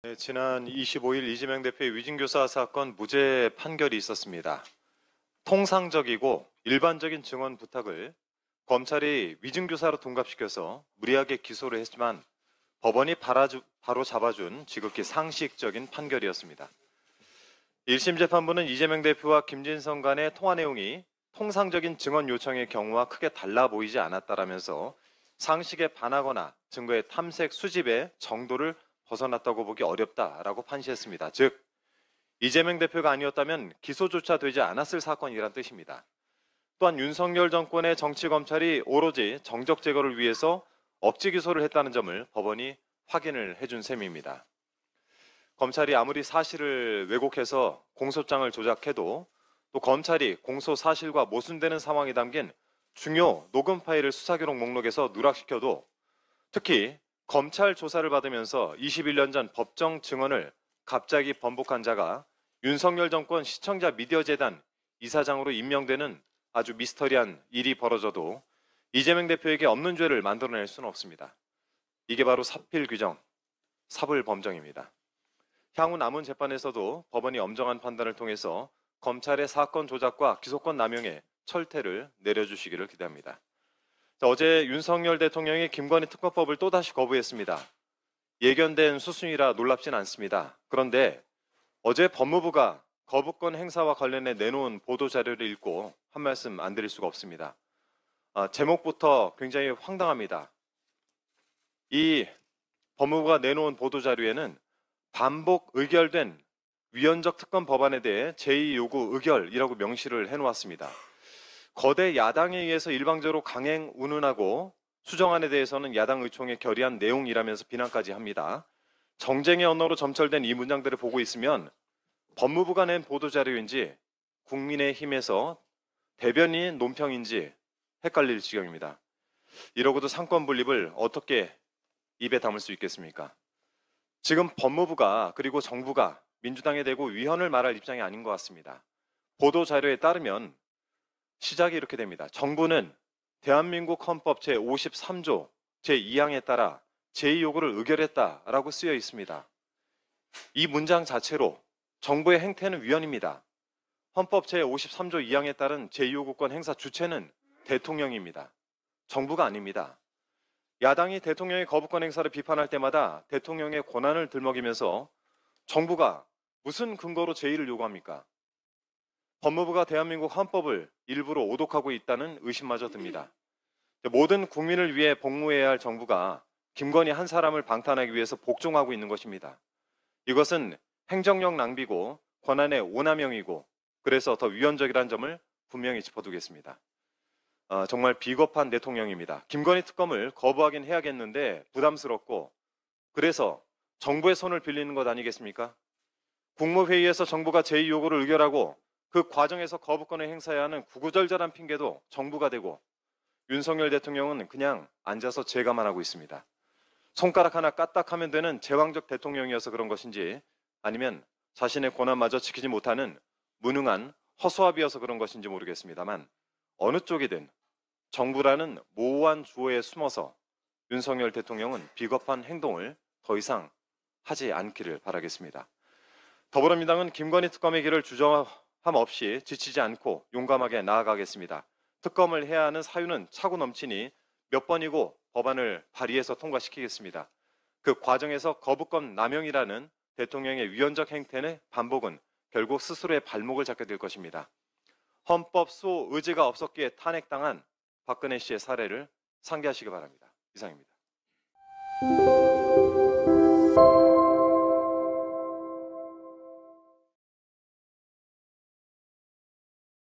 네, 지난 25일 이재명 대표의 위증교사 사건 무죄 판결이 있었습니다. 통상적이고 일반적인 증언 부탁을 검찰이 위증교사로 둔갑시켜서 무리하게 기소를 했지만 법원이 바로 잡아준 지극히 상식적인 판결이었습니다. 1심 재판부는 이재명 대표와 김진성 간의 통화 내용이 통상적인 증언 요청의 경우와 크게 달라 보이지 않았다라면서 상식에 반하거나 증거의 탐색 수집의 정도를 벗어났다고 보기 어렵다라고 판시했습니다. 즉, 이재명 대표가 아니었다면 기소조차 되지 않았을 사건이란 뜻입니다. 또한 윤석열 정권의 정치검찰이 오로지 정적 제거를 위해서 억지 기소를 했다는 점을 법원이 확인을 해준 셈입니다. 검찰이 아무리 사실을 왜곡해서 공소장을 조작해도 또 검찰이 공소 사실과 모순되는 상황이 담긴 중요 녹음 파일을 수사기록 목록에서 누락시켜도 특히 검찰 조사를 받으면서 21년 전 법정 증언을 갑자기 번복한 자가 윤석열 정권 시청자 미디어 재단 이사장으로 임명되는 아주 미스터리한 일이 벌어져도 이재명 대표에게 없는 죄를 만들어낼 수는 없습니다. 이게 바로 사필 규정, 사불 범정입니다. 향후 남은 재판에서도 법원이 엄정한 판단을 통해서 검찰의 사건 조작과 기소권 남용에 철퇴를 내려주시기를 기대합니다. 어제 윤석열 대통령이 김건희 특검법을 또다시 거부했습니다. 예견된 수순이라 놀랍진 않습니다. 그런데 어제 법무부가 거부권 행사와 관련해 내놓은 보도자료를 읽고 한 말씀 안 드릴 수가 없습니다. 제목부터 굉장히 황당합니다. 이 법무부가 내놓은 보도자료에는 반복 의결된 위헌적 특검 법안에 대해 제2요구 의결이라고 명시를 해놓았습니다. 거대 야당에 의해서 일방적으로 강행 운운하고 수정안에 대해서는 야당 의총에 결의한 내용이라면서 비난까지 합니다. 정쟁의 언어로 점철된 이 문장들을 보고 있으면 법무부가 낸 보도자료인지 국민의힘에서 대변인 논평인지 헷갈릴 지경입니다. 이러고도 상권 분립을 어떻게 입에 담을 수 있겠습니까? 지금 법무부가 그리고 정부가 민주당에 대고 위헌을 말할 입장이 아닌 것 같습니다. 보도자료에 따르면 시작이 이렇게 됩니다. 정부는 대한민국 헌법 제53조 제2항에 따라 제2요구를 의결했다라고 쓰여 있습니다. 이 문장 자체로 정부의 행태는 위헌입니다. 헌법 제53조 2항에 따른 제2요구권 행사 주체는 대통령입니다. 정부가 아닙니다. 야당이 대통령의 거부권 행사를 비판할 때마다 대통령의 권한을 들먹이면서 정부가 무슨 근거로 제2를 요구합니까? 법무부가 대한민국 헌법을 일부러 오독하고 있다는 의심마저 듭니다. 모든 국민을 위해 복무해야 할 정부가 김건희 한 사람을 방탄하기 위해서 복종하고 있는 것입니다. 이것은 행정력 낭비고 권한의 오남용이고 그래서 더 위헌적이라는 점을 분명히 짚어두겠습니다. 정말 비겁한 대통령입니다. 김건희 특검을 거부하긴 해야겠는데 부담스럽고 그래서 정부의 손을 빌리는 것 아니겠습니까? 국무회의에서 정부가 제2요구를 의결하고 그 과정에서 거부권을 행사해야 하는 구구절절한 핑계도 정부가 대고 윤석열 대통령은 그냥 앉아서 제가만 하고 있습니다. 손가락 하나 까딱하면 되는 제왕적 대통령이어서 그런 것인지 아니면 자신의 권한마저 지키지 못하는 무능한 허수아비여서 그런 것인지 모르겠습니다만 어느 쪽이든 정부라는 모호한 주어에 숨어서 윤석열 대통령은 비겁한 행동을 더 이상 하지 않기를 바라겠습니다. 더불어민주당은 김건희 특검의 길을 주저함 없이 지치지 않고 용감하게 나아가겠습니다. 특검을 해야 하는 사유는 차고 넘치니 몇 번이고 법안을 발의해서 통과시키겠습니다. 그 과정에서 거부권 남용이라는 대통령의 위헌적 행태의 반복은 결국 스스로의 발목을 잡게 될 것입니다. 헌법 수호 의지가 없었기에 탄핵당한 박근혜 씨의 사례를 상기하시기 바랍니다. 이상입니다.